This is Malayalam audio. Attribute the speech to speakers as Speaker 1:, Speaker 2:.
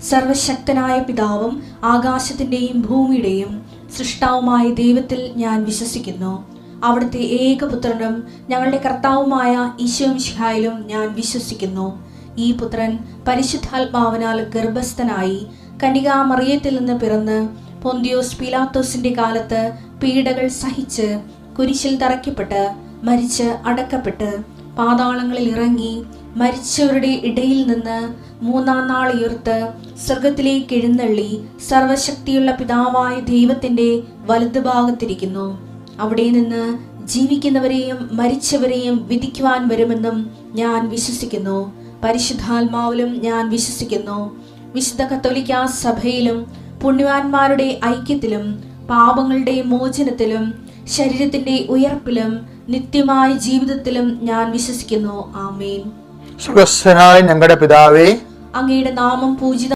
Speaker 1: സർവശക്തനായ പിതാവും ആകാശത്തിന്റെയും ഭൂമിയുടെയും സൃഷ്ടാവുമായ ദൈവത്തിൽ ഞാൻ വിശ്വസിക്കുന്നു. അവിടുത്തെ ഏകപുത്രനും ഞങ്ങളുടെ കർത്താവുമായ ഈശോ മിശിഹായിലും ഞാൻ വിശ്വസിക്കുന്നു. ഈ പുത്രൻ പരിശുദ്ധാത്മാവിനാൽ ഗർഭസ്ഥനായി കന്യകാമറിയത്തിൽ നിന്ന് പിറന്ന് പൊന്തിയോസ് പീലാത്തോസിന്റെ കാലത്ത് പീഡകൾ സഹിച്ച് കുരിശിൽ തറയ്ക്കപ്പെട്ട് മരിച്ച് അടക്കപ്പെട്ട് പാതാളങ്ങളിൽ ഇറങ്ങി മരിച്ചവരുടെ ഇടയിൽ നിന്ന് മൂന്നാം നാൾ ഉയർത്ത് സ്വർഗത്തിലേക്ക് എഴുന്നള്ളി സർവശക്തിയുള്ള പിതാവായ ദൈവത്തിന്റെ വലതുഭാഗത്തിരിക്കുന്നു. അവിടെ നിന്ന് ജീവിക്കുന്നവരെയും മരിച്ചവരെയും വിധിക്കുവാൻ വരുമെന്നും ഞാൻ വിശ്വസിക്കുന്നു. പരിശുദ്ധാത്മാവിലും ഞാൻ വിശ്വസിക്കുന്നു. വിശുദ്ധ കത്തോലിക്കാ സഭയിലും പുണ്യവാന്മാരുടെ ഐക്യത്തിലും പാപങ്ങളുടെ മോചനത്തിലും ശരീരത്തിന്റെ ഉയർപ്പിലും നിത്യമായ ജീവിതത്തിലും ഞാൻ വിശ്വസിക്കുന്നു. ആമേൻ.
Speaker 2: സ്വർഗ്ഗസ്ഥനായ ഞങ്ങളുടെ പിതാവേ,
Speaker 1: അങ്ങയുടെ നാമം പൂജിത